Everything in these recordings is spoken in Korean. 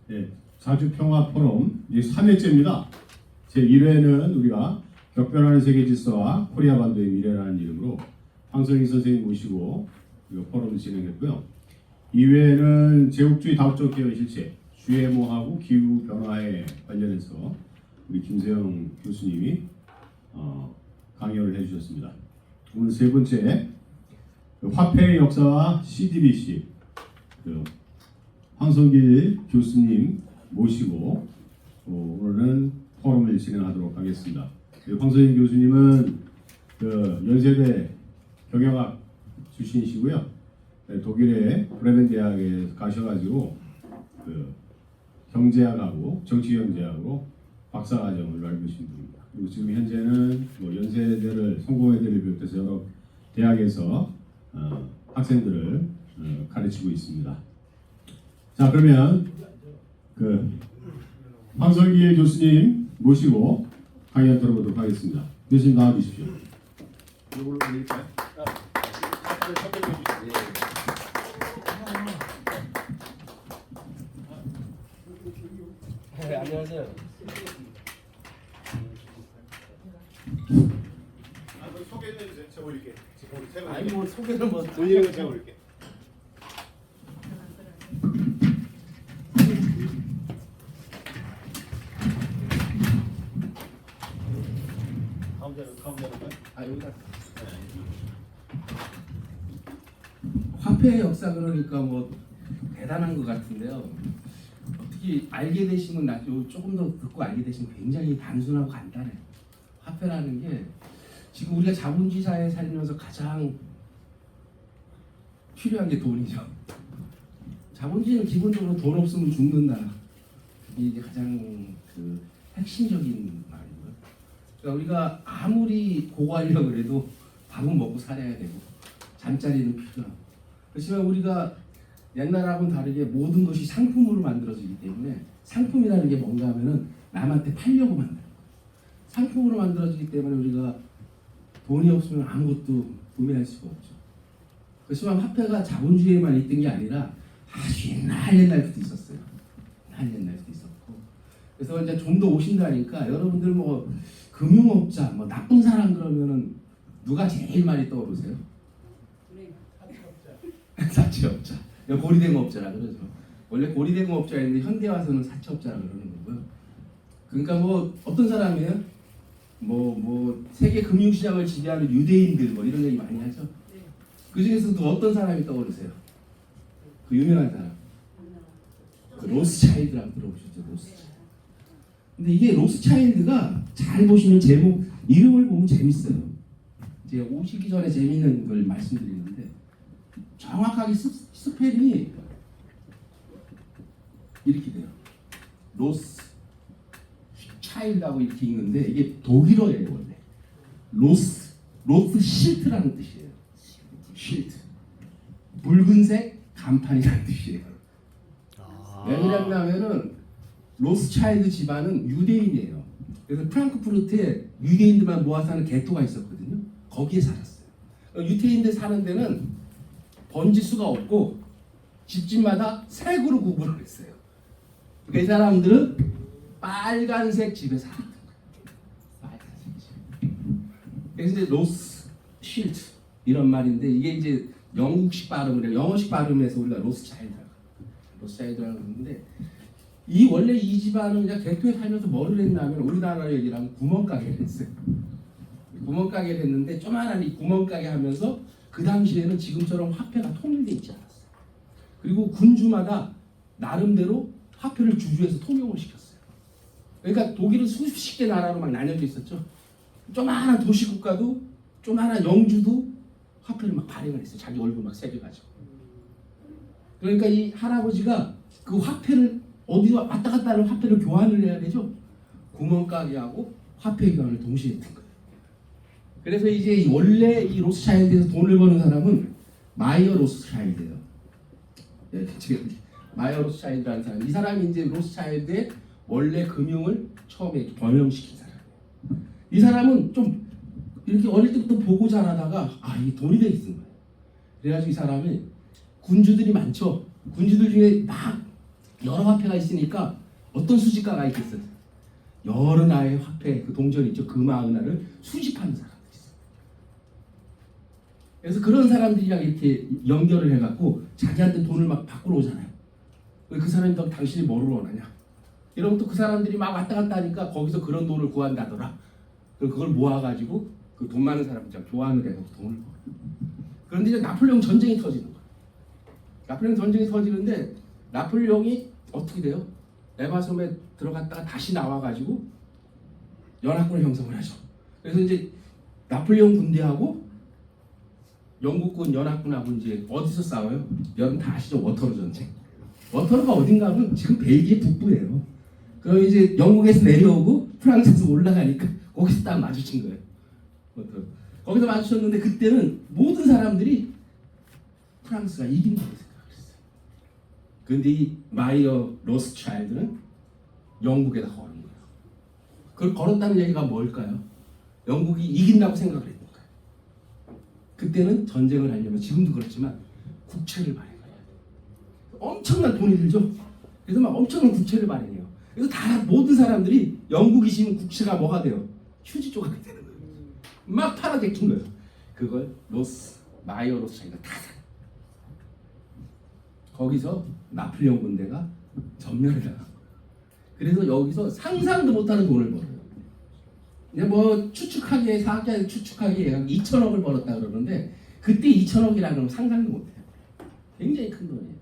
네, 자주평화 포럼 이제 3회째입니다. 제 1회는 우리가 격변하는 세계 질서와 코리아 반도의 미래라는 이름으로 황성희 선생님 모시고 포럼을 진행했고요. 2회는 제국주의 다국적 개혁의 실체, GMO하고 기후 변화에 관련해서 우리 김세영 교수님이 강연을 해주셨습니다. 오늘 세 번째 화폐의 역사와 CDBC 황성길 교수님 모시고 오늘은 포럼을 진행하도록 하겠습니다. 황성길 교수님은 연세대 경영학 출신이시고요. 독일의 브레멘 대학에 가셔가지고 경제학하고 정치경제학으로 박사과정을 밟으신 분입니다. 그리고 지금 현재는 연세대를 성공회대를 비롯해서 여러 대학에서 학생들을 가르치고 있습니다. 자, 그러면 황성길 교수님 모시고 강연 들어보도록 하겠습니다. 교수님 나와주십시오. 이걸로 드릴까요? 네, 안녕하세요. 소개는 제가 올릴게. 아니 뭐 소개는 뭐 올리는 거 제가 올릴게. 가운데로 여기다. 화폐의 역사 그러니까 뭐 대단한 것 같은데요. 어떻게 알게 되시면 조금 더 듣고 알게 되시면 굉장히 단순하고 간단해요. 화폐라는 게 지금 우리가 자본주의 사회에 살면서 가장 필요한 게 돈이죠. 자본주의는 기본적으로 돈 없으면 죽는다. 이게 가장 핵심적인 말이고요. 그러니까 우리가 아무리 고고하려고 해도 밥은 먹고 살아야 되고 잠자리는 필요하고. 그렇지만 우리가 옛날하고는 다르게 모든 것이 상품으로 만들어지기 때문에 상품이라는 게 뭔가 하면은 남한테 팔려고 만들어요. 상품으로 만들어지기 때문에 우리가 돈이 없으면 아무것도 구매할 수가 없죠. 그렇지만 화폐가 자본주의에만 있던 게 아니라 아주 옛날부터 있었어요. 옛날부터 있었고. 그래서 이제 좀 더 오신다니까 여러분들 뭐 금융업자, 뭐 나쁜 사람 그러면은 누가 제일 많이 떠오르세요? 사채업자. 고리대금업자라 그러죠. 원래 고리대금업자인데 현대 와서는 사채업자라 그러는 거고요. 그러니까 뭐 어떤 사람이에요? 뭐 세계 금융시장을 지배하는 유대인들 뭐 이런 얘기 많이 하죠. 그 중에서도 어떤 사람이 떠오르세요? 그 유명한 사람. 로스차일드라고 들어보셨죠? 로스차일드. 근데 이게 로스차일드가 잘 보시면 제목 이름을 보면 재밌어요. 제가 오시기 전에 재밌는 걸 말씀드리는데 정확하게 스펠이 이렇게 돼요. 로스 차일드하고 이렇게 읽는데 이게 독일어예요 원래. 로스 실트라는 뜻이에요. 실트. 붉은색 간판이라는 뜻이에요. 왜 그러냐면은 로스차일드 집안은 유대인이에요. 그래서 프랑크푸르트에 유대인들만 모아서 하는 게토가 있었거든요. 거기에 살았어요. 유대인들 사는 데는 번지수가 없고 집집마다 색으로 구분을 했어요. 그러니까 이 사람들은 빨간색 집에 살았던 거예요. 빨간색 집. 그래서 이제 로스 실트 이런 말인데 이게 이제 영국식 발음을 영어식 발음에서 우리가 로스차일드라고 하는데 이 원래 이 집안은 그냥 개토에 살면서 뭐를 했냐면 우리나라 얘기를 하면 구멍가게를 했어요. 구멍가게를 했는데 조만한 이 구멍가게 하면서 그 당시에는 지금처럼 화폐가 통일돼 있지 않았어요. 그리고 군주마다 나름대로 화폐를 주주해서 통용을 시켰어요. 그러니까 독일은 수십 개 나라로 막 나뉘어져 있었죠. 조만한 도시국가도 조만한 영주도 화폐를 막 발행을 했어요. 자기 얼굴 막 새겨가지고. 그러니까 이 할아버지가 그 화폐를 어디와 왔다 갔다 하는 화폐를 교환을 해야 되죠. 구멍가게하고 화폐 교환을 동시에 했던 거예요. 그래서 이제 원래 이 로스차일드에서 돈을 버는 사람은 마이어 로스차일드예요. 마이어 로스차일드라는 사람. 이 사람이 이제 로스차일드의 원래 금융을 처음에 번영시킨 사람이에요. 이 사람은 좀 이렇게 어릴 때부터 보고 자라다가 이 돈이 되게 쓴 거예요. 그래가지고 이 사람이 군주들이 많죠. 군주들 중에 막 여러 화폐가 있으니까 어떤 수집가가 있겠어요? 여러 나라의 화폐, 그 동전 있죠? 금화, 은하를 수집하는 사람들이 있어요. 그래서 그런 사람들이랑 이렇게 연결을 해갖고 자기한테 돈을 막 바꾸러 오잖아요. 그 사람이 너 당신이 뭐를 원하냐? 이러면 또 그 사람들이 막 왔다 갔다 하니까 거기서 그런 돈을 구한다더라. 그럼 그걸 모아가지고 그 돈 많은 사람들 교환을 해서 돈을 벌어. 그런데 이제 나폴레옹 전쟁이 터지는 거야. 나폴레옹 전쟁이 터지는데 나폴레옹이 어떻게 돼요? 에바섬에 들어갔다가 다시 나와가지고 연합군을 형성을 하죠. 그래서 이제 나폴레옹 군대하고 영국군 연합군하고 이제 어디서 싸워요? 여러분 다 아시죠? 워터루 전쟁. 워터루가 어딘가 하면 지금 벨기에 북부예요. 그럼 이제 영국에서 내려오고 프랑스에서 올라가니까 거기서 딱 마주친 거예요. 워터루. 거기서 마주쳤는데 그때는 모든 사람들이 프랑스가 이긴다고 생각했어요. 근데 이 마이어 로스차일드는 영국에다 걸은 거예요. 그걸 걸었다는 얘기가 뭘까요? 영국이 이긴다고 생각을 했던 거예요. 그때는 전쟁을 하려면 지금도 그렇지만 국채를 발행해야 돼요. 엄청난 돈이 들죠. 그래서 막 엄청난 국채를 발행해요. 그래서 다 모든 사람들이 영국이 지금 국채가 뭐가 돼요? 휴지 조각이 되는 거예요. 막 팔아제낀 거예요. 그걸 마이어 로스차일드가 다 사요. 거기서 나폴레옹 군대가 전멸을 당한 거예요. 그래서 여기서 상상도 못하는 돈을 벌어요. 근데 뭐 추측하기에 사학자들 추측하기에 약 2천억을 벌었다 그러는데 그때 2천억이라는 건 상상도 못해요. 굉장히 큰 돈이에요.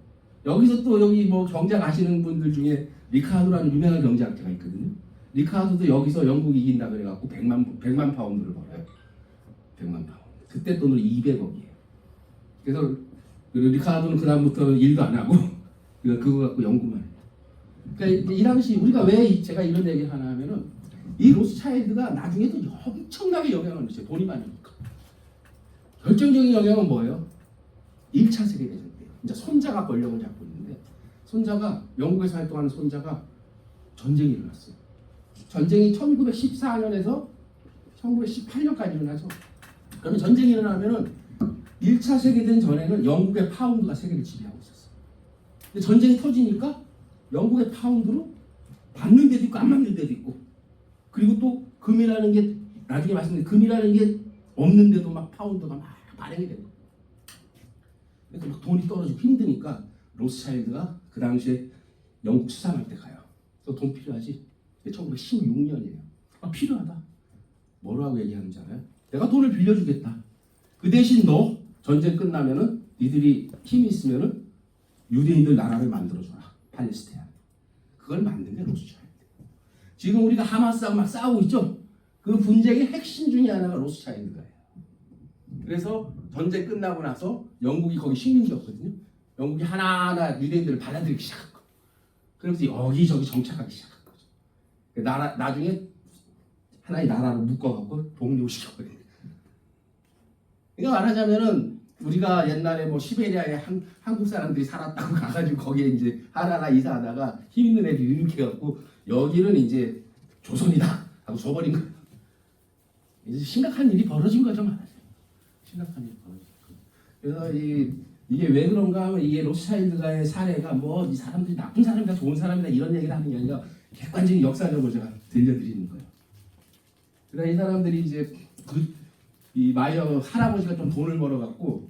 여기서 또 여기 뭐 경제학 아시는 분들 중에 리카르도라는 유명한 경제학자가 있거든요. 리카르도도 여기서 영국이 이긴다 그래갖고 100만 파운드를 벌어요. 100만 파운드. 그때 돈으로 200억이에요. 그래서 리카르도는 그 다음부터 일도 안 하고 그거 갖고 연구만 해요. 그러니까 이 당시 우리가 왜 제가 이런 얘기를 하나 하면은 이 로스차일드가 나중에도 엄청나게 영향을 미쳐요. 돈이 많으니까. 결정적인 영향은 뭐예요? 1차 세계대전 때 이제 손자가 권력을 잡고 있는데 손자가 영국에서 활동하는 손자가 전쟁이 일어났어요. 전쟁이 1914년에서 1918년까지 일어나죠. 그러면 전쟁이 일어나면은 1차 세계대전 전에는 영국의 파운드가 세계를 지배하고 있었어요. 근데 전쟁이 터지니까 영국의 파운드로 받는 데도 있고 안 받는 데도 있고 그리고 또 금이라는 게 나중에 말씀드린 금이라는 게 없는데도 막 파운드가 막 발행이 되고 그러니까 막 돈이 떨어지고 힘드니까 로스차일드가 그 당시에 영국 수상할 때 가요. 또 돈 필요하지? 1916년이에요. 아, 필요하다. 뭐라고 얘기하는지 알아요? 내가 돈을 빌려주겠다. 그 대신 너 전쟁 끝나면은 니들이 힘이 있으면은 유대인들 나라를 만들어줘라. 팔레스타인. 그걸 만든 게 로스차일드. 지금 우리가 하마스하고 막 싸우고 있죠? 그 분쟁의 핵심 중에 하나가 로스차일드가예요. 그래서 전쟁 끝나고 나서 영국이 거기 식민지였거든요. 영국이 하나하나 유대인들을 받아들이기 시작한 거예요. 그러면서 여기저기 정착하기 시작한 거죠. 나중에 하나의 나라로 묶어갖고 독립시켜버려요. 그러니까 말하자면은 우리가 옛날에 뭐 시베리아에 한국 사람들이 살았다고 가가지고 거기에 이제 하나하나 이사하다가 힘 있는 애들이 이렇게 해갖고 여기는 이제 조선이다 하고 줘버린 거예요. 이제 심각한 일이 벌어진 거죠, 말하자면. 심각한 일이 벌어진 거예요. 그래서 이게 왜 그런가 하면 이게 로스차일드가의 사례가 뭐 이 사람들이 나쁜 사람이다 좋은 사람이다 이런 얘기를 하는 게 아니라 객관적인 역사적으로 제가 들려드리는 거예요. 그러니까 이 사람들이 이제 이 마이어 할아버지가 좀 돈을 벌어갖고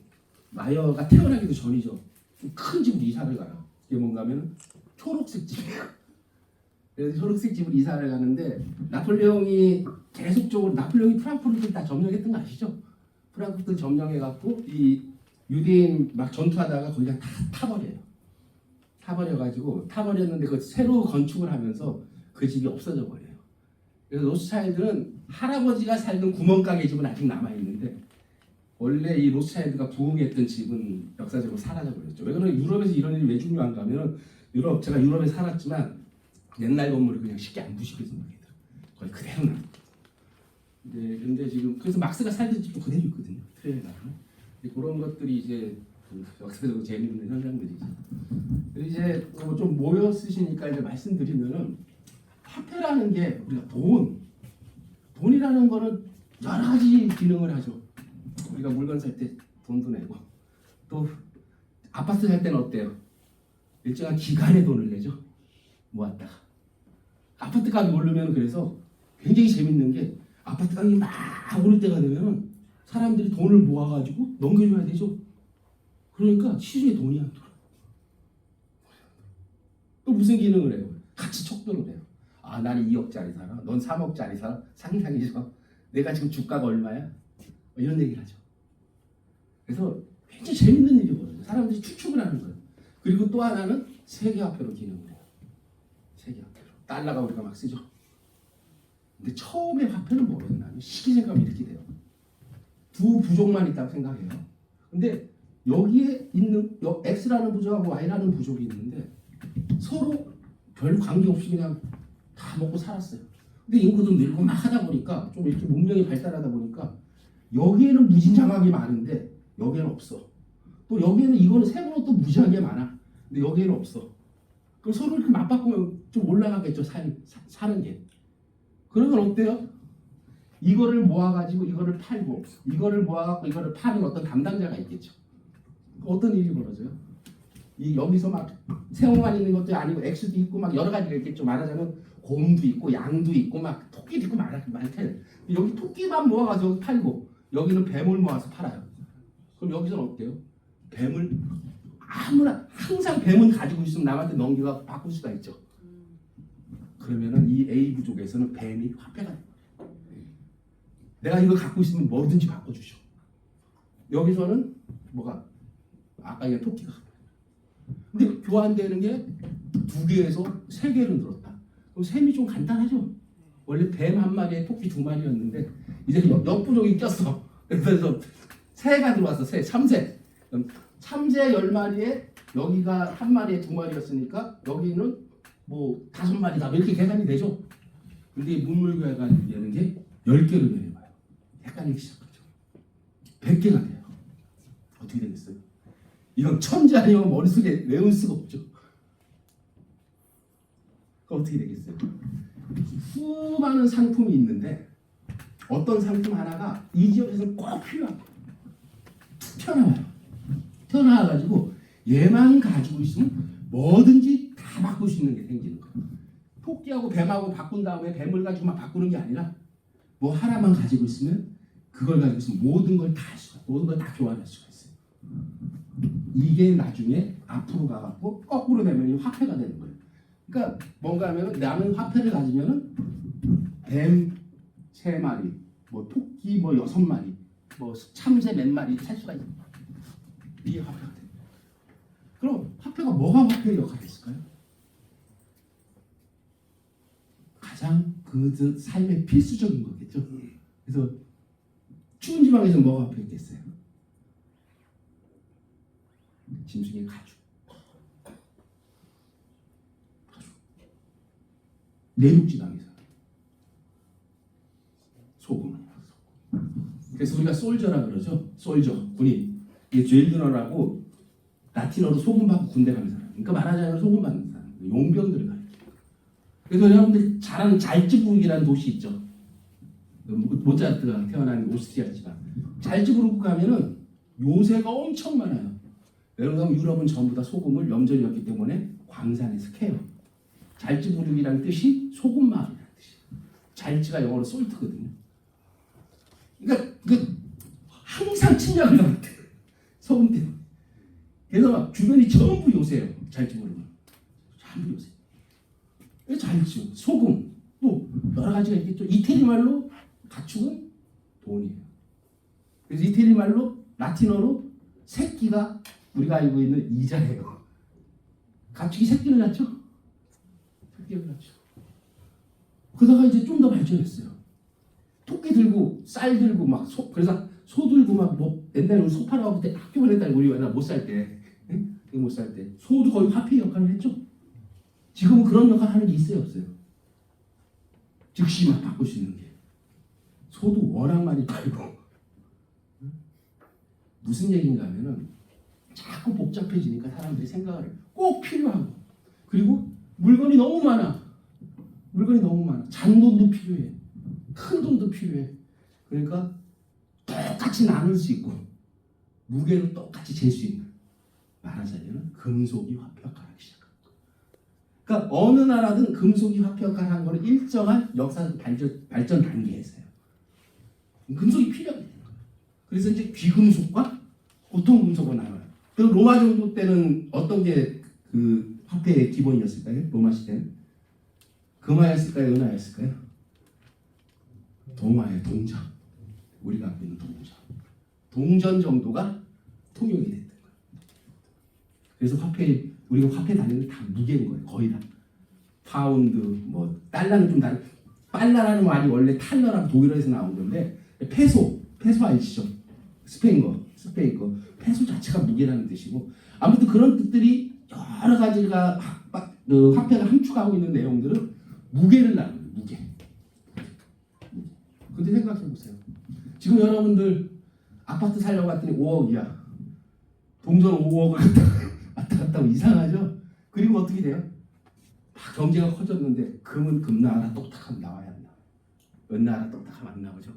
마이어가 태어나기도 전이죠. 좀 큰 집으로 이사를 가요. 이게 뭔가 하면 초록색 집이에요. 그래서 초록색 집으로 이사를 가는데 나폴레옹이 프랑크푸르트를 다 점령했던 거 아시죠? 프랑크푸르트 점령해갖고 이 유대인 막 전투하다가 거기가 다 타버려요. 타버렸는데 그 새로 건축을 하면서 그 집이 없어져 버려요. 그래서 로스차일드는 할아버지가 살던 구멍가게 집은 아직 남아있는데 원래 이 로스차일드가 부흥했던 집은 역사적으로 사라져버렸죠. 왜 그러면 유럽에서 이런 일이 왜 중요한가 하면 제가 유럽에 살았지만 옛날 건물을 그냥 쉽게 안 부시게 생각해요. 거의 그대로 나. 근데 지금 그래서 막스가 살던 집도 그대로 있거든요. 트레일러는. 그런 것들이 이제 역사적으로 재미있는 현상들이죠. 그리고 이제 좀 모여 쓰시니까 이제 말씀드리면은 화폐라는 게 우리가 돈이라는 거는 여러 가지 기능을 하죠. 우리가 물건 살 때 돈도 내고 또 아파트 살 때는 어때요? 일정한 기간에 돈을 내죠. 모았다가 아파트 값이 오르면 그래서 굉장히 재밌는 게 아파트 값이 막 오를 때가 되면 사람들이 돈을 모아가지고 넘겨줘야 되죠. 그러니까 시중에 돈이 안 돌아. 또 무슨 기능을 해요? 같이 척도를 해요. 아, 나는 2억짜리 살아. 넌 3억짜리 살아. 상상이죠. 내가 지금 주가가 얼마야? 이런 얘기를 하죠. 그래서 굉장히 재밌는 일이거든요. 사람들이 추측을 하는 거예요. 그리고 또 하나는 세계화폐로 기능을 해요. 세계화폐로. 달러가 우리가 막 쓰죠. 근데 처음에 화폐는 뭐였나요? 시기생각이 이렇게 돼요. 두 부족만 있다고 생각해요. 근데 여기에 있는 X라는 부족하고 Y라는 부족이 있는데 서로 별 관계없이 그냥 다 먹고 살았어요. 근데 인구도 늘고 막 하다 보니까 좀 이렇게 문명이 발달하다 보니까 여기에는 무진장하게 많은데 여기에는 없어. 또 여기에는 이거는 세번은 또 무지하게 많아. 근데 여기에는 없어. 그럼 서로 이렇게 맞바꾸면 좀 올라가겠죠. 사는 게. 그러면 어때요? 이거를 모아가지고 이거를 팔고 이거를 모아갖고 이거를 파는 어떤 담당자가 있겠죠. 어떤 일이 벌어져요? 여기서 막 새우만 있는 것도 아니고 X도 있고 막 여러 가지가 있겠죠. 말하자면 곰도 있고 양도 있고 막 토끼도 있고 많대. 여기 토끼만 모아가지고 팔고 여기는 뱀을 모아서 팔아요. 그럼 여기서는 어때요? 뱀을 아무나 항상 뱀은 가지고 있으면 남한테 넘기가 바꿀 수가 있죠. 그러면은 이 A 부족에서는 뱀이 화폐가 돼요. 내가 이거 갖고 있으면 뭐든지 바꿔주죠. 여기서는 뭐가 아까 얘기한 토끼가. 근데 교환되는 게 2개에서 3개로 늘었다. 그럼 셈이 좀 간단하죠. 원래 뱀 1마리에 토끼 2마리였는데 이제 역부족이 꼈어. 그래서 새가 들어왔어. 새, 참새. 그럼 참새 10마리에 여기가 1마리에 2마리였으니까 여기는 뭐 5마리다. 이렇게 계산이 되죠. 근데 문물교회가 얘기하는 게 10개로 내려봐요. 헷갈리기 시작하죠. 100개가 돼요. 어떻게 되겠어요? 이건 천재 아니면 머릿속에 외울 수가 없죠. 그럼 어떻게 되겠어요? 수많은 상품이 있는데 어떤 상품 하나가 이 지역에서는 꼭 필요한 거예요. 툭 튀어나와요. 튀어나와가지고 얘만 가지고 있으면 뭐든지 다 바꿀 수 있는 게 생기는 거예요. 토끼하고 뱀하고 바꾼 다음에 뱀을 가지고 막 바꾸는 게 아니라 뭐 하나만 가지고 있으면 그걸 가지고 있으면 모든 걸 다 할 수가, 모든 걸 다 교환할 수가 있어요. 이게 나중에 앞으로 가갖고 거꾸로 되면 화폐가 되는 거예요. 그러니까 뭔가 하면 나는 화폐를 가지면은 뱀 3마리, 뭐 토끼 뭐 6마리, 뭐 참새 몇 마리 살 수가 있는 거예요. 이게 화폐가 돼요. 그럼 화폐가 뭐가 화폐의 역할이 있을까요? 가장 그들 삶의 필수적인 거겠죠. 그래서 추운 지방에서 뭐가 화폐 있겠어요? 짐승의 가죽. 내륙 지방에서 소금. 그래서 우리가 솔저라 그러죠. 솔저 군인. 이게 죄일드너라고 라틴어로 소금 받고 군대 가는 사람. 그러니까 말하자면 소금 받는 사람. 용병들을 가르쳐요. 그래서 여러분들 잘 아는 잘츠부르크라는 도시 있죠. 모차르트가 태어난 오스트리아 지방. 잘츠부르크 가면은 요새가 엄청 많아요. 여러분 유럽은 전부 다 소금을 염전이었기 때문에 광산에서 캐요. 잘츠부르크라는 뜻이 소금 마을이라는 뜻이에요. 잘츠가 영어로 솔트거든요. 그러니까 항상 침략을 당했대. 소금 때문에. 그래서 막 주변이 전부 요새예요. 잘츠부르크. 전부 요새. 잘츠, 소금, 또 여러 가지가 있겠죠. 이태리 말로 가축은 돈이에요. 그래서 이태리 말로 라틴어로 새끼가 우리가 알고 있는 이자예요. 가축이 새끼를 낳죠? 새끼를 낳죠. 그러다가 이제 좀 더 발전했어요. 토끼 들고 쌀 들고 막 그래서 소 들고 막 뭐 옛날에 우리 소 팔아가고 때 학교 보냈다 우리 옛날 못 살 때, 못 살 때 소도 거의 화폐 역할을 했죠. 지금은 그런 역할 하는 게 있어요, 없어요? 즉시 막 바꿀 수 있는 게. 소도 워낙 많이 팔고. 무슨 얘기인가 하면은 자꾸 복잡해지니까 사람들이 생각을 해요. 꼭 필요하고. 그리고 물건이 너무 많아. 물건이 너무 많아. 잔돈도 필요해. 큰 돈도 필요해. 그러니까 똑같이 나눌 수 있고 무게로 똑같이 잴 수 있는. 말하자면 금속이 화폐 역할을 하기 시작합니다. 그러니까 어느 나라든 금속이 화폐 역할을 한 거는 일정한 역사 발전 단계에서요. 금속이 필요해요. 그래서 이제 귀금속과 보통 금속을 나눠요. 그 로마 정도 때는 어떤 게 그 화폐의 기본이었을까요? 로마 시대는 금화였을까요? 은화였을까요? 동화예요. 동전. 우리가 갖고 있는 동전. 동전 정도가 통용이 됐던 거예요. 그래서 우리가 화폐 다니는 게 다 무게인 거예요. 거의 다. 파운드, 뭐 달러는 좀 다른. 빨라라는 말이 원래 탈러랑 독일어에서 나온 건데 페소 아시죠? 스페인 거. 페소 자체가 무게라는 뜻이고 아무튼 그런 뜻들이 여러 가지가 화폐가 함축하고 있는 내용들은 무게를 나눠요. 무게. 근데 생각해 보세요. 지금 여러분들 아파트 살려고 갔더니 5억이야. 동전 5억을 왔다 갔다 하면 이상하죠? 그리고 어떻게 돼요? 막 경제가 커졌는데 금은 금나라 똑딱하면 나와야 안 나와요. 은나라 똑딱하면 안 나오죠?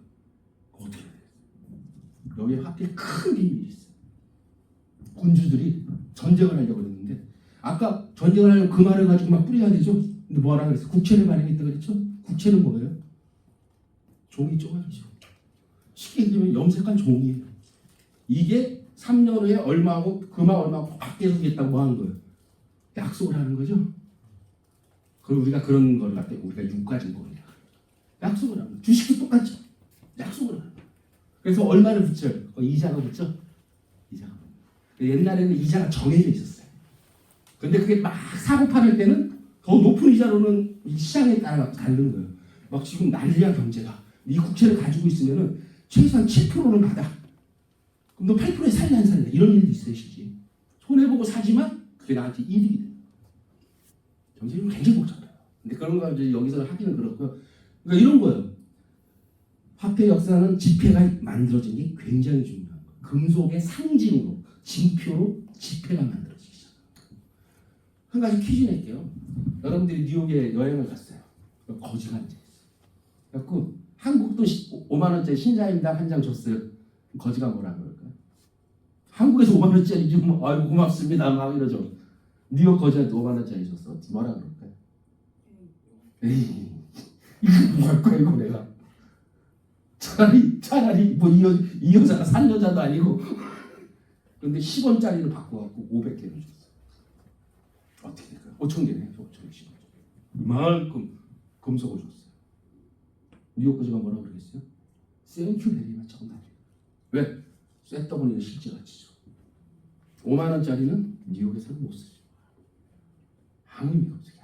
어떻게 돼요? 여기에 화폐에 큰 비밀이 있어요. 군주들이 전쟁을 하려고 했는데 아까 전쟁을 하려면 금화를 가지고 막 뿌려야 되죠? 근데 뭐라 그랬어? 국채를 발행했다 그랬죠? 국채는 뭐예요? 종이 쪼가리죠. 쉽게 얘기하면 염색한 종이에요. 이게 3년 후에 얼마하고 금화 얼마하고 바뀌겠다고 뭐 하는 거예요? 약속을 하는 거죠. 그리고 우리가 그런 걸 갖다 우리가 유가증보냐 약속을 하는 거예요. 주식도 똑같죠. 약속을 하는 거예요. 그래서 얼마를 붙여요? 이자가 붙죠. 이자가. 옛날에는 이자가 정해져 있었어요. 근데 그게 막 사고 팔을 때는 더 높은 이자로는 시장에 따라 다른 거예요. 막 지금 난리야 경제가. 이 국채를 가지고 있으면은 최소한 7%는 받아. 그럼 너 8%에 살래 안 살래? 이런 일도 있어요, 실제. 손해보고 사지만 그게 나한테 이득이 돼. 경제는 굉장히 복잡해요. 근데 그런 거 이제 여기서 하기는 그렇고요. 그러니까 이런 거예요. 화폐 역사는 지폐가 만들어진 게 굉장히 중요한 거예요. 금속의 상징으로, 징표로 지폐가 만들어지기 시작합니다. 한 가지 퀴즈 낼게요. 여러분들이 뉴욕에 여행을 갔어요. 거지가 앉아있어요. 그래서 한국도 5만 원짜리 신사임당 한 장 줬어요. 거지가 뭐라 그럴까요? 한국에서 5만 원짜리 주면 아이고 고맙습니다 막 이러죠. 뉴욕 거지한테 5만 원짜리 줬어. 뭐라 그럴까요? 에이 이거 뭐 할 거야 이거 내가. 차라리 뭐 이 여자가 산 여자도 아니고 근데 10원짜리를 바꿔갖고 500개를 줬어. 어떻게 될까요? 5천 개네. 5천 개. 이만큼 금속을 줬어요. 뉴욕 거지가 뭐라고 그러겠어요? 땡큐 베리 마치 정답이에요. 왜? 쇳덩어리는 실제 가치죠. 5만 원짜리는 뉴욕에서는 못 쓰죠. 아무 의미가 없어요.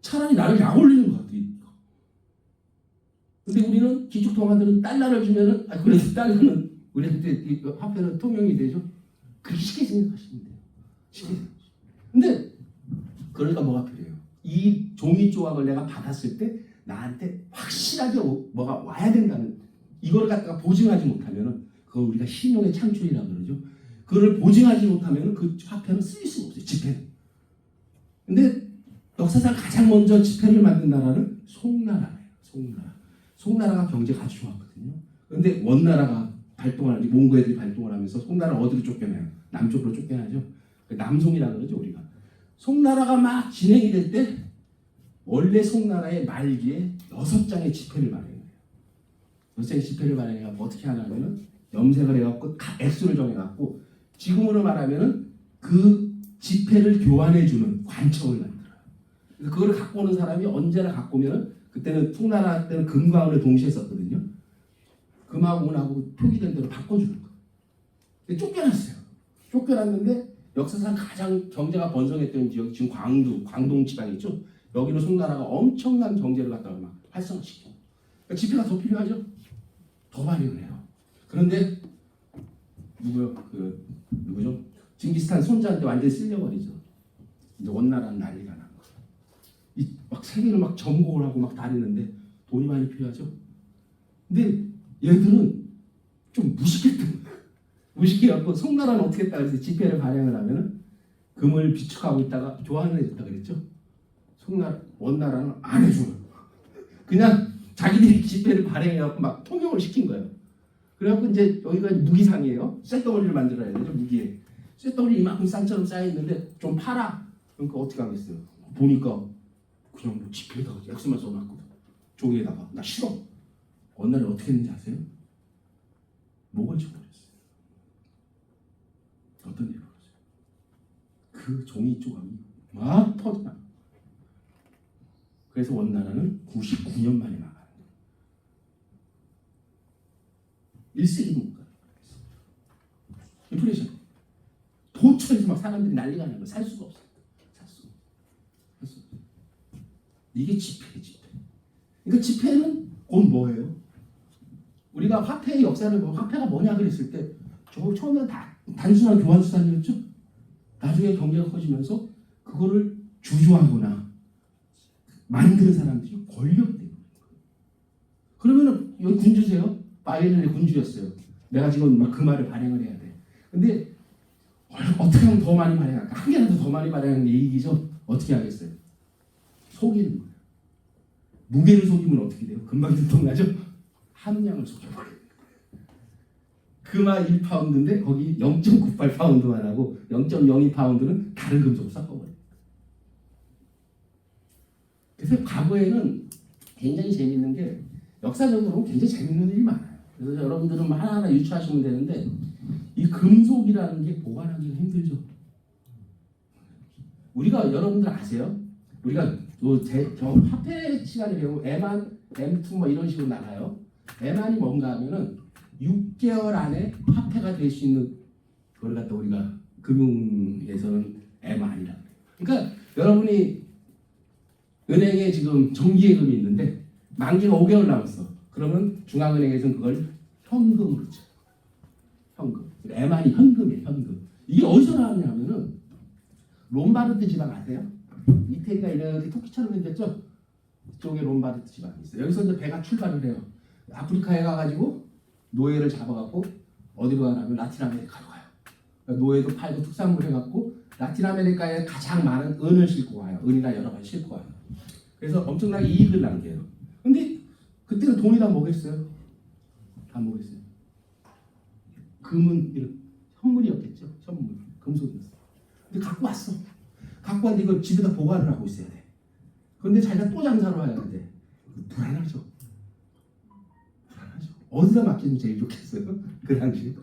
차라리 나를 약 올리는 것 같아요. 근데 우리는 기축통화들은 달러를 주면은 그래서 달러는 우리한테 화폐는 통용이 되죠. 그렇게 쉽게 생각하시면 돼요. 쉽게. 근데 그러니까 뭐가 필요해요? 이 종이 조각을 내가 받았을 때 나한테 확실하게 뭐가 와야 된다는 이걸 갖다가 보증하지 못하면은 그걸 우리가 신용의 창출이라고 그러죠. 그걸 보증하지 못하면은 그 화폐는 쓰일 수가 없어요. 지폐는. 근데 역사상 가장 먼저 지폐를 만든 나라는 송나라예요. 송나라가 경제가 아주 좋았거든요. 그런데 원나라가 몽고 애들이 발동을 하면서 송나라를 어디로 쫓겨나요? 남쪽으로 쫓겨나죠. 남송이라고 그러죠 우리가. 송나라가 막 진행이 될 때 원래 송나라의 말기에 6장의 지폐를 발행해요. 6장의 지폐를 발행해서 어떻게 하냐면은 염색을 해갖고 액수를 정해갖고 지금으로 말하면은 그 지폐를 교환해주는 관청을 만들어요. 그래서 그걸 갖고 오는 사람이 언제나 갖고 오면은 그때는 송나라 때는 금과 은을 동시에 썼거든요. 금하고 은하고 표기된 대로 바꿔주는 거예요. 쫓겨났어요. 쫓겨났는데 역사상 가장 경제가 번성했던 지역 지금 광동 지방이죠. 여기는 송나라가 엄청난 경제를 갖다가 막 활성화시켜. 그러니까 지폐가 더 필요하죠. 더 발행을 해요. 그런데 누구죠? 징기스칸 손자한테 완전히 쓸려버리죠. 이제 원나라는 난리가 난 거예요. 막 세계를 막 점공을 하고 막 다니는데 돈이 많이 필요하죠. 근데 얘들은 좀 무식했던 거예요. 무식해갖고 송나라는 어떻게 했다 그래서 지폐를 발행을 하면은 금을 비축하고 있다가 교환을 해줬다 그랬죠. 원나라는 안 해줘요. 그냥 자기들이 지폐를 발행해갖고 막 통용을 시킨 거예요. 그래갖고 이제 여기가 무기상이에요. 쇳덩어리를 만들어야 되죠. 무기에 쇳덩어리 이만큼 쌍처럼 쌓여있는데 좀 팔아. 그러니까 어떻게 하겠어요? 보니까 그냥 뭐 지폐에다가 X만 써놨거든. 종이에다가. 나 싫어. 어느 날에 어떻게 했는지 아세요? 목을 쳐버렸어요. 어떤 일을 했어요? 그 종이 조각이 막 퍼져나. 그래서 원나라는 99년 만에 망하는 거예요. 1세기도 못 가요. 인플레이션. 도처에서 막 사람들이 난리가 나는 거예요. 살 수가 없어요. 살 수가 없어요. 이게 지폐예요, 지폐. 그러니까 지폐는 곧 뭐예요? 우리가 화폐의 역사를 보면 화폐가 뭐냐 그랬을 때 처음에는 단순한 교환수단이었죠. 나중에 경제가 커지면서 그거를 주주하거나 만드는 사람들이 권력되는 거예요. 그러면은 여기 군주세요. 바이든의 군주였어요. 내가 지금 막 그 말을 발행을 해야 돼. 근데 어떻게 하면 더 많이 발행할까? 한 개라도 더 많이 발행하는 게 이익이죠. 어떻게 하겠어요? 속이는 거예요. 무게를 속이면 어떻게 돼요? 금방 들통나죠? 함량을 속여버려요. 금화 1파운드인데 거기 0.98파운드만 하고 0.02파운드는 다른 금속을 섞어버려요. 그래서 과거에는 굉장히 재밌는 게 역사적으로 굉장히 재밌는 일이 많아요. 그래서 여러분들은 하나하나 유추하시면 되는데 이 금속이라는 게 보관하기가 힘들죠. 우리가 여러분들 아세요? 우리가 저 화폐 시간에 배우고 M1, M2 뭐 이런 식으로 나가요. M1이 뭔가 하면은 6개월 안에 화폐가 될 수 있는 그걸 갖다 우리가 금융에서는 M1이라고 해요. 그러니까 여러분이 은행에 지금 정기예금이 있는데 만기가 5개월 남았어. 그러면 중앙은행에서는 그걸 현금으로 쳐. 현금. M1이 현금이에요. 현금. 이게 어디서 나왔냐면은 롬바르드 지방 아세요? 이태리가 이렇게 토끼처럼 생겼죠? 이쪽에 롬바르드 지방이 있어요. 여기서 이제 배가 출발을 해요. 아프리카에 가가지고 노예를 잡아갖고 어디로 가냐면 라틴 아메리카로 가요. 노예도 팔고 특산물 해갖고 라틴 아메리카에 가장 많은 은을 싣고 와요. 은이나 여러 가지 싣고 와요. 그래서 엄청나게 이익을 남겨요. 근데 그때는 돈이 다 뭐겠어요? 다 뭐겠어요? 금은 이런 현물이었겠죠. 현물, 금속이었어. 근데 갖고 왔어. 갖고 왔는데 이걸 집에다 보관을 하고 있어야 돼. 그런데 자기가 또 장사로 와야 돼. 불안하죠. 불안하죠. 어디다 맡기면 제일 좋겠어요? 그 당시.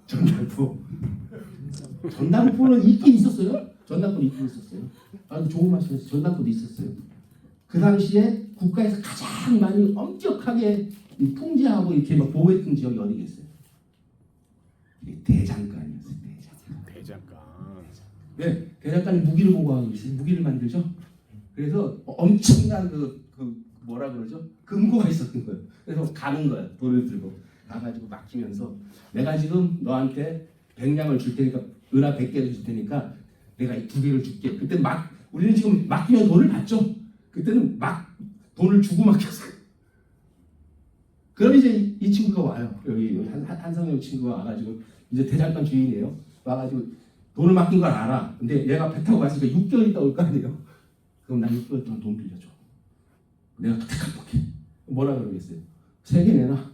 전당포. 전당포는 있긴 있었어요. 전당포는 있긴 있었어요. 아, 좋은 말씀이었어요. 전당포도 있었어요. 그 당시에 국가에서 가장 많이 엄격하게 통제하고 이렇게 막 보호했던 지역이 어디겠어요? 대장간이었어요. 대장간. 네, 대장간이 무기를 보고하고 있어요. 무기를 만들죠. 그래서 엄청난 그 뭐라 그러죠? 금고가 있었던 거예요. 그래서 가는 거예요. 돈을 들고 가가지고 맡기면서 내가 지금 너한테 100냥을 줄 테니까 은하 100개를 줄 테니까 내가 이 2개를 줄게. 그때 우리는 지금 맡기면 돈을 받죠. 그때는 막 돈을 주고 맡겼어요. 그럼 이제 이 친구가 와요. 여기 한성영 친구가 와가지고 이제 대장간 주인이에요. 와가지고 돈을 맡긴 걸 알아. 근데 얘가 배 타고 갔으니까 6개월 있다 올 거 아니에요. 그럼 난 6개월 동안 돈 빌려줘. 내가 그때 갚을게. 뭐라 그러겠어요? 3개 내놔.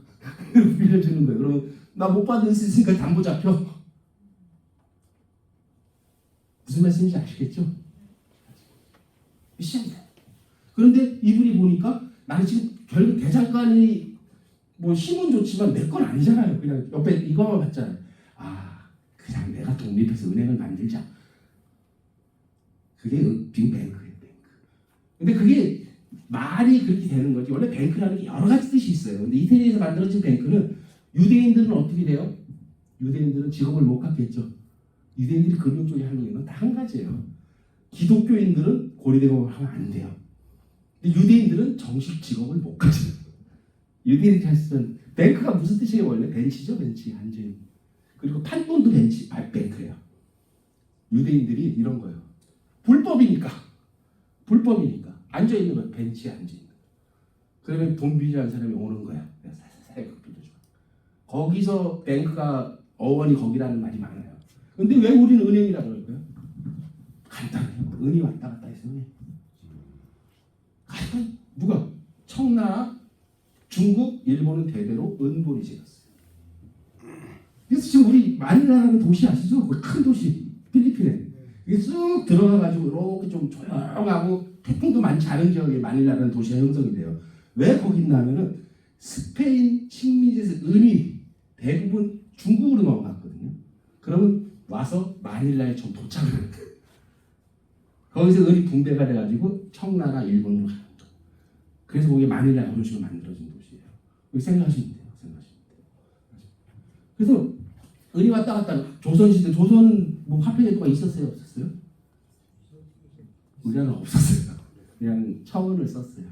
빌려주는 거예요. 그러면 나 못 받을 수 있으니까 담보 잡혀. 무슨 말씀인지 아시겠죠? 시작이다. 그런데 이분이 보니까 나는 지금 결국 대장간이 뭐 힘은 좋지만 내 건 아니잖아요. 그냥 옆에 이거만 봤잖아요. 아, 그냥 내가 독립해서 은행을 만들자. 그게 빅뱅크예요, 뱅크. 근데 그게 말이 그렇게 되는 거지. 원래 뱅크라는 게 여러 가지 뜻이 있어요. 근데 이태리에서 만들어진 뱅크는 유대인들은 어떻게 돼요? 유대인들은 직업을 못 갖겠죠. 유대인들이 금융 쪽에 하는 건 다 한 가지예요. 기독교인들은 고리대금을 하면 안 돼요. 근데 유대인들은 정식 직업을 못 가져요. 유대인이 했으면 뱅크가 무슨 뜻이에요? 원래 벤치죠, 벤치 앉아있는. 그리고 판돈도 벤치, 뱅크예요. 유대인들이 이런 거예요. 불법이니까 앉아있는 거예요. 벤치에 앉아있는. 그러면 돈 빌리라는 사람이 오는 거야. 살살 빌려줘. 거기서 뱅크가 어원이 거기라는 말이 많아요. 근데 왜 우리는 은행이라고 그럴까요? 간단해요. 은이 왔다 갔다 해서 은행. 누가? 청나라, 중국, 일본은 대대로 은본이 지었어요. 그래서 지금 우리 마닐라라는 도시 아시죠? 그 큰 도시, 필리핀에. 이게 쑥 들어가가지고 이렇게 좀 조용하고 태풍도 많지 않은 지역에 마닐라라는 도시가 형성이 돼요. 왜 거기 있냐면은 스페인 식민지에서 은이 대부분 중국으로 넘어갔거든요. 그러면 와서 마닐라에 좀 도착을 해요. 거기서 은이 분배가 돼가지고 청나라 일본으로 가요. 그래서 거기 마닐라 이런 식으로 만들어진 도시예요. 여기 생각하시면 돼요. 그래서 은이 왔다 갔다 조선시대 조선 뭐 화폐제도가 있었어요? 없었어요? 우리나라는 없었어요. 그냥 청은을 썼어요.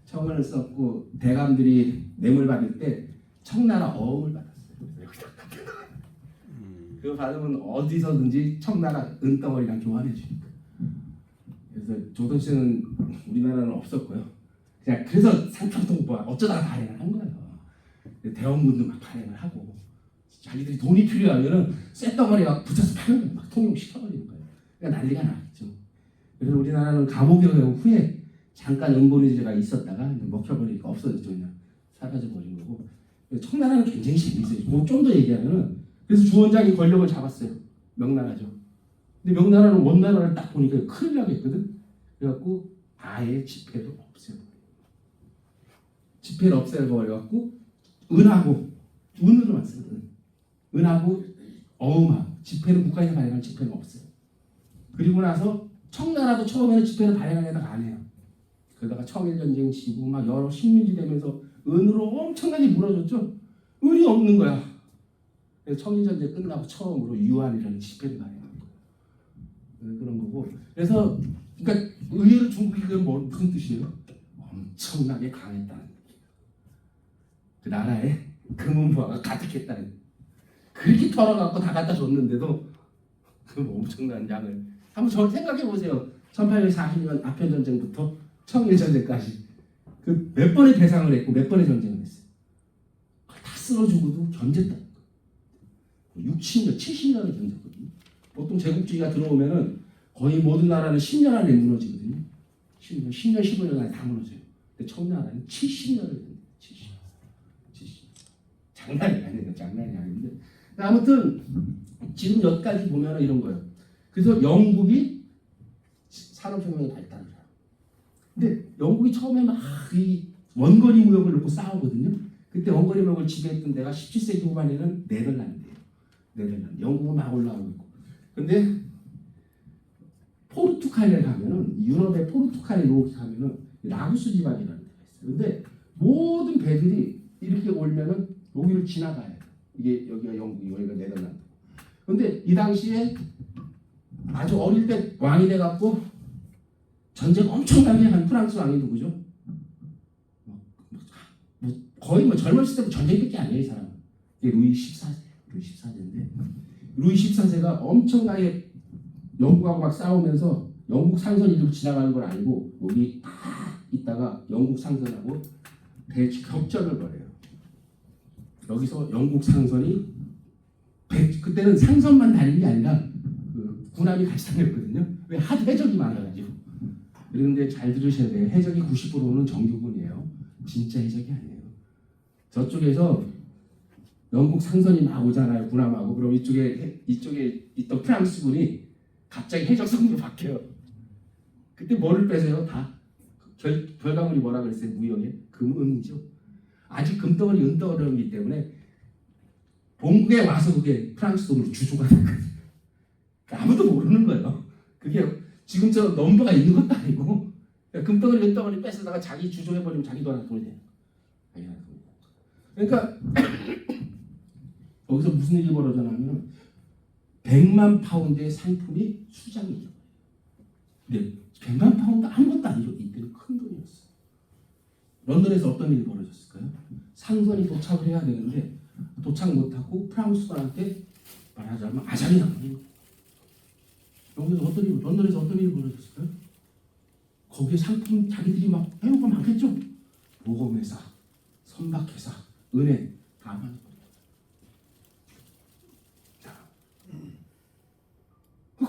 청은을 썼고 대감들이 뇌물 받을 때 청나라 어음을 받았어요. 그거 받으면 어디서든지 청나라 은덩어리랑 교환해 주니까. 그래서 조선시대는 우리나라는 없었고요. 그냥 그래서 산평통보 어쩌다가 발행을 한 거예요. 대원군도 막 발행을 하고 자기들이 돈이 필요하면은 쇳덩어리 막 붙여서 파는 거예요. 막 통용시켜버리는 거예요. 그러니까 난리가 났죠. 그래서 우리나라는 감옥에 온 후에 잠깐 은본위제가 있었다가 먹혀버리니까 없어졌죠. 그냥 사라져버린 거고. 청나라는 굉장히 재밌어요. 좀 더 얘기하면은 그래서 주원장이 권력을 잡았어요. 명나라죠. 근데 명나라는 원나라를 딱 보니까 큰일 나겠거든. 그래갖고 아예 지폐를 없애버려요. 지폐를 없애버려갖고 은하고 은으로만 써요. 은하고 어음하고 지폐는 국가에서 발행한 지폐는 없어요. 그리고 나서 청나라도 처음에는 지폐를 발행하려다가 안 해요. 그러다가 청일전쟁 치고 막 여러 식민지 되면서 은으로 엄청나게 물어줬죠. 은이 없는 거야. 그래서 청일전쟁 끝나고 처음으로 유안이라는 지폐를 발행한 거예요. 그런 거고. 그래서 그러니까 의외로 중국이 그건 무슨 뜻이에요? 엄청나게 강했다는 뜻이에요. 그 나라에 금은부화가 가득했다는. 그렇게 털어갖고 다 갖다 줬는데도 그 엄청난 양을 한번 저 생각해 보세요. 1840년 아편전쟁부터 청일전쟁까지 그 몇 번의 배상을 했고 몇 번의 전쟁을 했어요. 다 쓸어주고도 견뎠다. 60년, 70년을 견뎠거든요. 보통 제국주의가 들어오면은 거의 모든 나라는 10년 안에 무너지거든요. 10년, 15년 안에 다 무너져요. 근데 청나라는 70년을 견뎌요. 70. 장난이 아니에요. 장난이 아닌데. 아무튼 지금 여기까지 보면 이런 거예요. 그래서 영국이 산업혁명에 발달을 해요. 근데 영국이 처음에 막 이 원거리 무역을 놓고 싸우거든요. 그때 원거리 무역을 지배했던 데가 17세기 후반에는 네덜란드예요. 네덜란드. 영국은 막 올라가고 있고. 근데 포르투갈에 가면은 유럽의 포르투갈에 이렇게 가면은 라구스 지방이라는 데가 있어요. 근데 모든 배들이 이렇게 올면은 여기를 지나가야 돼요. 이게 여기가 영국, 여기가 네덜란드. 근데 이 당시에 아주 어릴 때 왕이 돼갖고 전쟁 엄청나게 한 프랑스 왕이 누구죠? 거의 뭐 젊었을 때부터 전쟁밖에 아니에요, 이 사람은. 이게 루이 14세예요. 루이 14세인데 루이 14세가 엄청나게 영국하고 막 싸우면서 영국 상선이 이렇게 지나가는 걸 알고 여기 딱 있다가 영국 상선하고 격전을 벌여요. 여기서 영국 상선이 그때는 상선만 다니는 게 아니라 그 군함이 같이 다녔거든요. 왜 하도 해적이 많아가지고. 그런데 잘 들으셔야 돼요. 해적이 90%는 정규군이에요. 진짜 해적이 아니에요. 저쪽에서 영국 상선이 막 오잖아요. 군함하고. 그럼 이쪽에 있던 프랑스군이 갑자기 해적선으로 바뀌어요. 그때 뭐를 빼세요? 다 결과물이 뭐라 그랬어요? 무역에 금은이죠. 아직 금덩어리 은덩어리이기 때문에 본국에 와서 그게 프랑스 돈으로 주조가 된 거예요. 아무도 모르는 거예요. 그게 지금처럼 넘버가 있는 것도 아니고 금덩어리 은덩어리 뺏어다가 자기 주조해버리면 자기 돈한테 돈이 돼요. 그러니까 여기서 무슨 일이 벌어졌냐면 100만 파운드의 상품이 수장이 돼요. 근데 100만 파운드 아무것도 아니죠. 이때는 큰 돈이었어요. 런던에서 어떤 일이 벌어졌을까요? 상선이 도착을 해야 되는데 도착 못하고 프랑스군한테 말하자면 아장이 나버린 거예요. 여기서 런던에서 어떤 일이 벌어졌을까요? 거기에 상품 자기들이 막 해놓은 거 많겠죠? 모범회사, 선박회사, 은행 다 많이 버려요.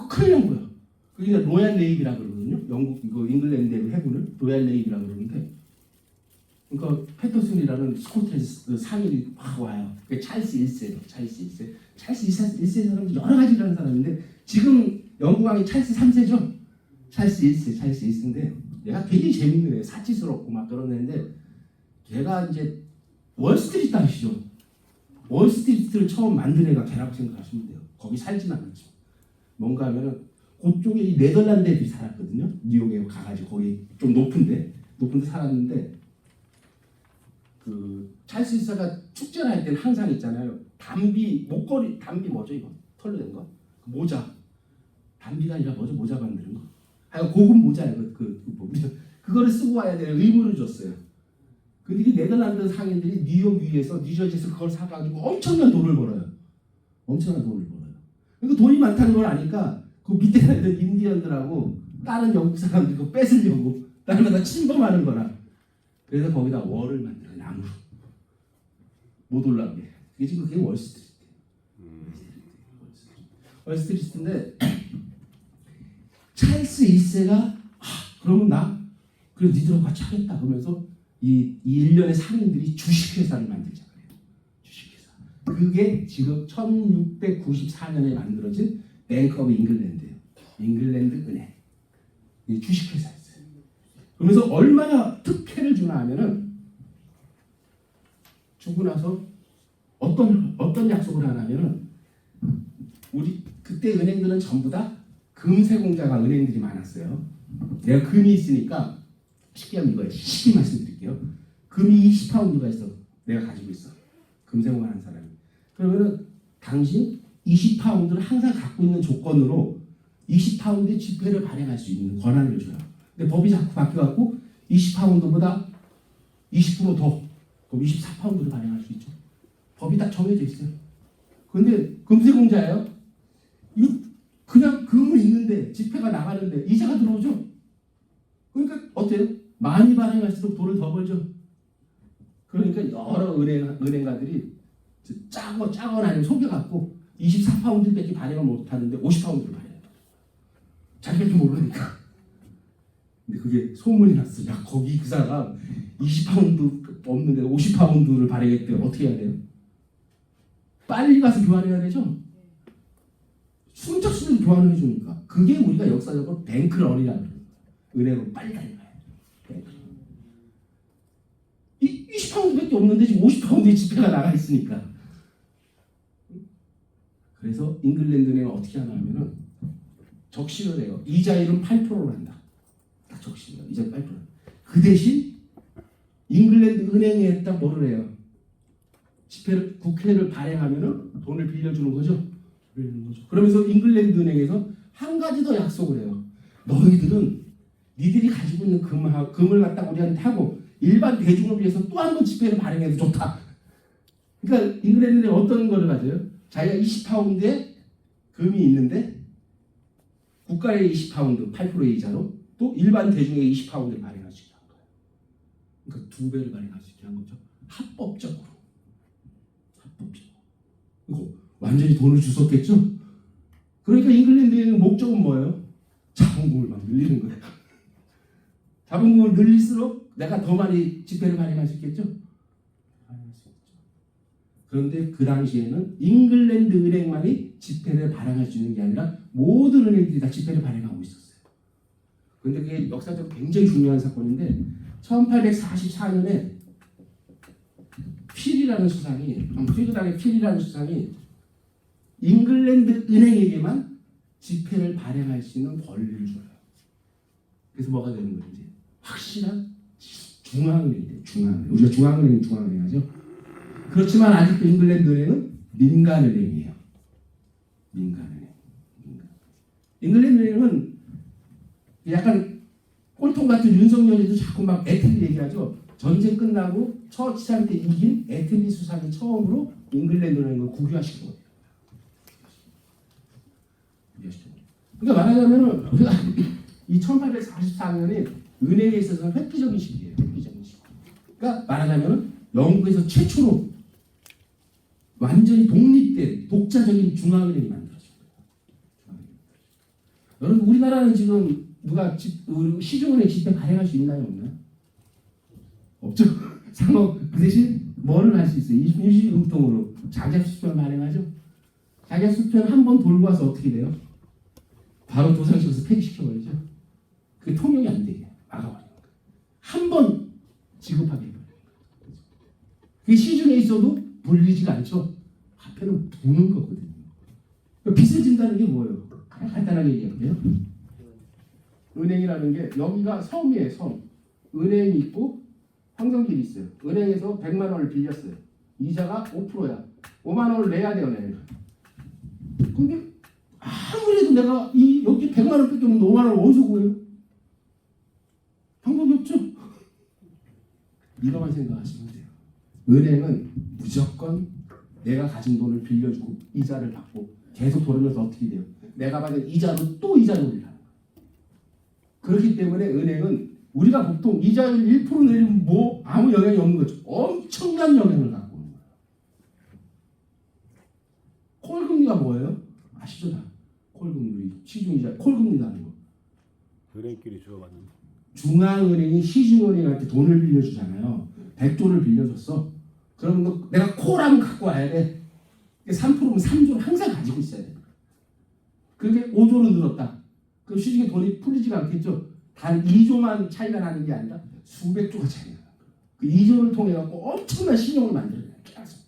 큰일 난 거야. 그게 로얄 네이비라고 그러거든요. 영국 이거 잉글랜드 해군을 로얄 네이비라고 그러는데, 그러니까 패터슨이라는 스코틀랜드 상인이 막 와요. 그게 찰스 1세예요. 찰스 1세 사람이 여러 가지를 하는 사람인데 지금 영국왕이 찰스 3세죠. 찰스 1세인데 얘가 굉장히 재밌는 애예요. 사치스럽고 막 그런 애인데 걔가 이제 월스트리트 아시죠? 월스트리트를 처음 만든 애가 걔라고 생각하시면 돼요. 거기 살진 않았죠. 뭔가 하면은 그쪽에 이 네덜란드 애들이 살았거든요. 뉴욕에 가가지고 거기 좀 높은데 살았는데 그 찰스 1세가 축제를 할 때는 항상 있잖아요. 목걸이 뭐죠 이거? 털로 된 거? 그 모자. 담비가 아니라 뭐죠? 모자 만드는 거. 하여간 고급 모자예요. 그거를 쓰고 와야 되는 의무를 줬어요. 근데 이 네덜란드 상인들이 뉴욕 위에서 뉴저지에서 그걸 사가지고 엄청난 돈을 벌어요. 그리고 돈이 많다는 걸 아니까 그 밑에 살던 인디언들하고 다른 영국 사람들 그거 뺏으려고 다른 침범하는 거라. 그래서 거기다 월을 만들어요. 나무. 못 올라오게. 그게 월스트리트. 월스트리트인데 찰스 1세가 그러면 그래 니들하고 같이 하겠다 그러면서 이 일련의 상인들이 주식회사를 만들잖아요. 주식회사. 그게 지금 1694년에 만들어진 뱅크 오브 잉글랜드예요. 잉글랜드 은행. 이 주식회사였어요. 그러면서 얼마나 특혜를 주나 하면은 주고 나서 어떤 약속을 하냐면은 우리 그때 은행들은 전부 다 금세공자가 은행들이 많았어요. 내가 금이 있으니까 쉽게 하면 이거예요. 쉽게 말씀드릴게요. 금이 20파운드가 있어. 내가 가지고 있어. 금세공하는 사람이. 그러면은 당신 20파운드를 항상 갖고 있는 조건으로 20파운드의 지폐를 발행할 수 있는 권한을 줘요. 근데 법이 자꾸 바뀌어갖고 20파운드보다 20% 더 그럼 24파운드를 발행할 수 있죠. 법이 다 정해져 있어요. 근데 금세공자예요. 이거 그냥 금은 있는데 지폐가 나가는데 이자가 들어오죠. 그러니까 어때요? 많이 발행할수록 돈을 더 벌죠. 그러니까 여러 은행가들이 짜거나 아니면 속여갖고 24파운드밖에 발행을 못하는데 50파운드를 발행해요. 자기밖에 모르니까. 근데 그게 소문이 났어. 야 거기 그 사람 20파운드 없는데 50파운드를 발행했대. 어떻게 해야 돼요? 빨리 가서 교환해야 되죠. 순적순으로 교환을 해주니까 그게 우리가 역사적으로 뱅크런이라는 거예요. 은행으로 빨리 달려가야 돼요. 20파운드밖에 없는데 지금 50파운드의 지폐가 나가 있으니까. 그래서 잉글랜드 은행은 어떻게 하냐면은 적시를 해요. 이자율은 8%로 한다. 딱 적시해요. 이자율 8%. 그 대신 잉글랜드 은행에 딱 뭐를 해요? 지폐를 국회를 발행하면은 돈을 빌려주는 거죠. 그러면서 잉글랜드 은행에서 한 가지 더 약속을 해요. 너희들은 니들이 가지고 있는 금을 갖다 우리한테 하고 일반 대중을 위해서 또 한 번 지폐를 발행해도 좋다. 그러니까 잉글랜드 은행은 어떤 거를 가져요? 자기가 20파운드에 금이 있는데 국가의 20파운드 8%의 이자로 또 일반 대중의 20파운드를 발행할 수 있다는 거예요. 그러니까 2배를 발행할 수 있게 한 거죠. 합법적으로. 이거 완전히 돈을 주웠겠죠? 그러니까 잉글랜드의 목적은 뭐예요? 자본금을 막 늘리는 거예요. 자본금을 늘릴수록 내가 더 많이 지폐를 발행할 수 있겠죠? 그런데 그 당시에는 잉글랜드 은행만이 지폐를 발행할 수 있는 게 아니라 모든 은행들이 다 지폐를 발행하고 있었어요. 그런데 그게 역사적으로 굉장히 중요한 사건인데 1844년에 필이라는 수상이 잉글랜드 은행에게만 지폐를 발행할 수 있는 권리를 줘요. 그래서 뭐가 되는 거예요? 이제 확실한 중앙은행이 돼요. 중앙은행. 우리가 중앙은행 하죠. 그렇지만 아직도 잉글랜드 은행은 민간은행이에요. 민간은행. 잉글랜드 은행은 약간 꼴통 같은 윤석열이도 자꾸 막 애틀리 얘기하죠. 전쟁 끝나고 처치할 때 이긴 애틀리 수상이 처음으로 잉글랜드 은행을 국유화시킨 거예요. 그러니까 말하자면은 우리가 이 1844년이 은행에 있어서 획기적인 시기예요. 획기적인 시기. 그러니까 말하자면은 영국에서 최초로 완전히 독립된 독자적인 중앙은행이 만들어진 거예요. 여러분 우리나라는 지금 누가 시중은행 지폐 발행할 수 있나요, 없나요? 없죠. 상업 그 대신 뭐를 할 수 있어요? 임시융통으로 자기수표를 발행하죠. 자기수표는 한 번 돌고 와서 어떻게 돼요? 바로 도상시켜서 폐기시켜버리죠. 그게 통용이 안 되게 막아버리는 거예요. 한 번 지급하게 해버려요. 그게 시중에 있어도 불리지가 않죠. 화폐는 부는 거거든요. 빚을 진다는 게 뭐예요? 그냥 간단하게 얘기할게요. 은행이라는 게 여기가 섬이에요. 섬. 은행이 있고 황성길이 있어요. 은행에서 100만 원을 빌렸어요. 이자가 5%야. 5만 원을 내야 돼요. 내가. 근데 아무래도 내가 이 여기 100만 원 뺏기면 5만 원을 어디서 구해요? 방법이 없죠. 이거만 생각하시면 돼요. 은행은 무조건 내가 가진 돈을 빌려주고 이자를 받고 계속 돌면서 어떻게 돼요? 내가 받은 이자로 또 이자를 올리라는 거예요. 그렇기 때문에 은행은 우리가 보통 이자율 1% 내리면 뭐 아무 영향이 없는 거죠. 엄청난 영향을 갖고 오는 거예요. 콜금리가 뭐예요? 아시죠? 다. 콜금리, 시중이자 콜금리라는 거. 은행끼리 주고받는. 중앙은행이 시중은행한테 돈을 빌려주잖아요. 100조를 빌려줬어. 그러면 내가 콜하면 갖고 와야 돼. 3%면 3조를 항상 가지고 있어야 돼. 그게 5조로 늘었다. 그럼 시중에 돈이 풀리지가 않겠죠. 단 2조만 차이가 나는 게 아니라 수백 조가 차이가 나는 거예요. 그 2조를 통해 갖고 엄청난 신용을 만들어내요. 계속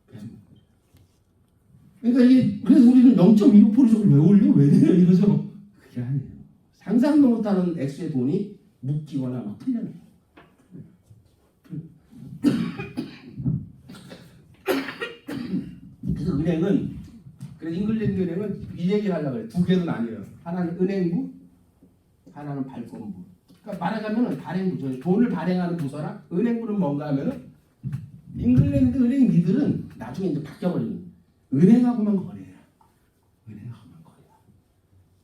만들어내요. 그러니까 이게 그래서 우리는 0.25%를 왜 올려? 왜 내려? 이러죠. 그게 아니에요. 상상도 못하는 액수의 돈이 묶이거나 막 풀려나요. 그래서 은행은 그래서 잉글랜드 은행은 이 얘기를 하려고 해요. 두 개도 나뉘어요. 하나는 은행부, 하나는 발권부. 그러니까 말하자면은 발행부, 돈을 발행하는 부서랑 은행부는 뭔가 하면은 잉글랜드 은행 니들은 나중에 이제 바뀌어버리는 은행하고만 거래해라. 은행하고만 거래해라.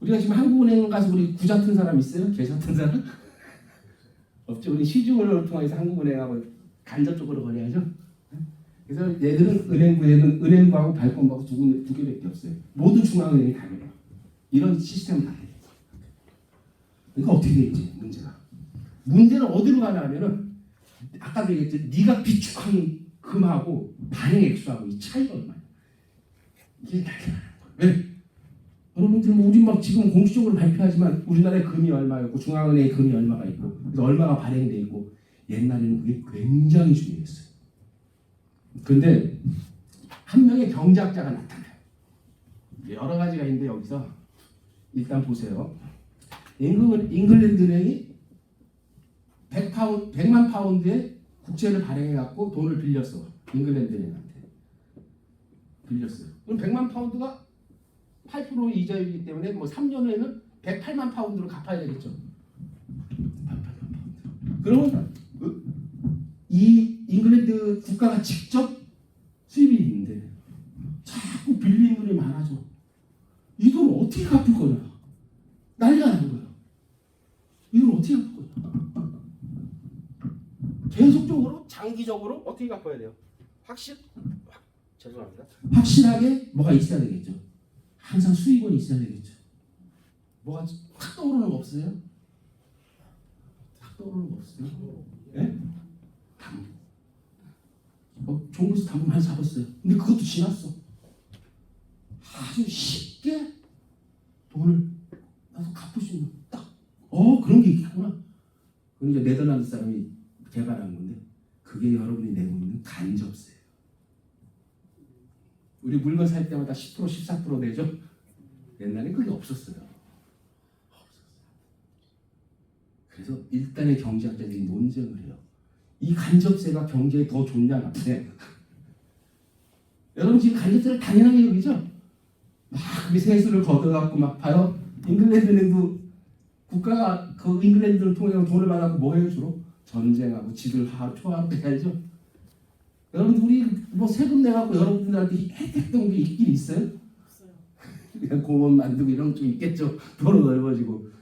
우리가 지금 한국은행 가서 우리 구자 튼 사람 있어요? 계좌 튼 사람? 없죠. 우리 시중은행을 통해서 한국은행하고 간접적으로 거래하죠. 그래서 얘들은 은행부하고 발권부하고 두 개밖에 없어요. 모두 중앙은행이 다 그래요. 이런 시스템을 다 해요. 그러니까 어떻게 되겠지 문제가? 문제는 어디로 가냐 하면은 아까도 얘기했죠. 네가 비축한 금하고 발행 액수하고 이 차이가 얼마야? 이게 나게 나는 거예요. 왜? 여러분들 뭐 우리 막 지금 공식적으로 발표하지만 우리나라의 금이 얼마였고 중앙은행의 금이 얼마가 있고 그래서 얼마가 발행돼 있고 옛날에는 그게 굉장히 중요했어요. 그런데 한 명의 경제학자가 나타나요. 여러 가지가 있는데 여기서 일단 보세요. 잉글랜드 은행이 100만 파운드의 국채를 발행해갖고 돈을 빌렸어. 잉글랜드 은행한테. 빌렸어요. 그럼 100만 파운드가 8% 이자이기 때문에 뭐 3년 후에는 108만 파운드로 갚아야 되겠죠. 108만 파운드. 그러면 이 잉글랜드 국가가 직접 수입이 있는데 자꾸 빌린 돈이 많아져. 이 돈을 어떻게 갚을 거냐? 난리가 나는 거야. 이 돈을 어떻게 갚을 거냐? 계속적으로 장기적으로 어떻게 갚아야 돼요? 죄송합니다. 확실하게 뭐가 있어야 되겠죠. 항상 수익원이 있어야 되겠죠. 뭐가 확 떠오르는 거 없어요? 확 떠오르는 거 없어요? 예? 담보. 좋은 곳에서 담보 많이 잡았어요. 근데 그것도 지났어. 아주 쉽게 돈을 나서 갚을 수 있는 딱. 그런 게 있겠구나. 그건 이제 네덜란드 사람이 개발한 건데 그게 여러분이 내고 있는 간접세예요. 우리 물건 살 때마다 10% 14% 내죠. 옛날에 그게 없었어요. 그래서 일단의 경제학자들이 논쟁을 해요. 이 간접세가 경제에 더 좋냐 나쁘냐. 여러분 지금 간접세를 당연하게 여기죠. 막 그게 세수를 걷어갖고 막 봐요. 잉글랜드는도 국가가 그 잉글랜드를 통해 돈을 받아서 뭐 해요 주로? 전쟁하고 지들 초하고 해야죠. 여러분 우리 뭐 세금 내갖고 여러분들한테 혜택된 게 있긴 있어요? 없어요. 그냥 공원 만들고 이런 거 좀 있겠죠. 도로 넓어지고.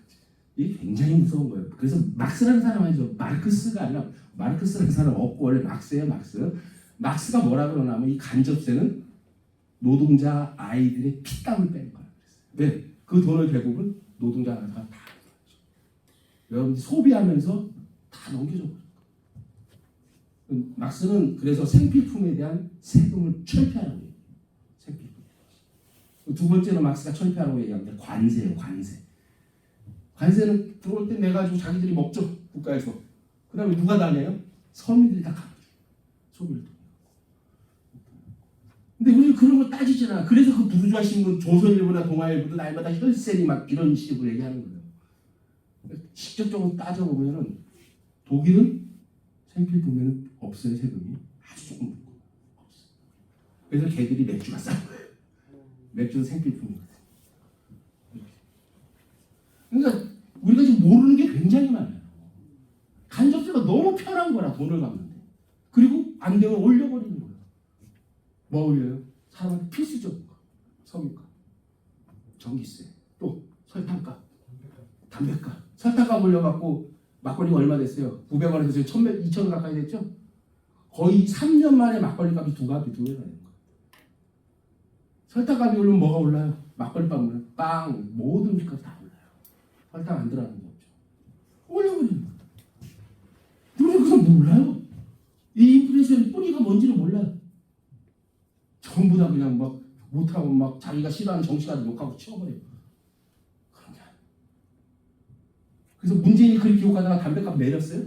이게 굉장히 무서운 거예요. 그래서 막스라는 사람 아니죠. 마르크스가 아니라 마르크스라는 사람 없고 원래 막스예요. 막스가 뭐라 그러냐면 이 간접세는 노동자 아이들의 피땀을 빼는 거예요. 왜? 그 돈을 대부분 노동자가 다 여러분 소비하면서 다 넘겨줘 버려요. 막스는 그래서 생필품에 대한 세금을 철폐하라고 해요. 생필품. 두 번째는 막스가 철폐하라고 얘기합니다. 관세예요, 관세. 관세는 들어올 때 내가지고 자기들이 먹죠, 국가에서. 그 다음에 누가 다 내요? 서민들이 다 갚아요. 소비를 통해. 근데 우리 그런 거 따지질 않아. 그래서 그 부르주아 신문, 조선일보나 동아일보도 날마다 혈세리 막 이런 식으로 얘기하는 거예요. 직접적으로 따져보면은 독일은 생필품에는 없어요, 세금이. 아주 조금 붙고. 없어요. 그래서 걔들이 맥주가 싼 거예요. 맥주는 생필품이거든요. 그러니까 우리가 지금 모르는 게 굉장히 많아요. 간접세가 너무 편한 거라 돈을 갚는데. 그리고 안 되면 올려버리는 거예요. 뭐 올려요? 사람한테 필수적인 거. 섬유가. 전기세. 또 설탕값. 담배값. 설탕값 올려갖고 막걸리가 얼마 됐어요? 900원에서 지금 1000원, 2000원 가까이 됐죠? 거의 3년 만에 막걸리 값이 두 배가 되는 거예요. 설탕값이 올리면 뭐가 올라요? 막걸리값 올라요. 빵, 모든 음식값 다 올라요. 설탕 안 들어가는 게 없죠. 올려버리는 거예요. 우리는 그거 몰라요. 이 인플레이션의 뿌리가 뭔지를 몰라요. 전부 다 그냥 막 못하고 막 자기가 싫어하는 정치가들 욕하고 치워버려요. 그런 게 아니에요. 그래서 문재인이 그렇게 욕하다가 담배값 내렸어요?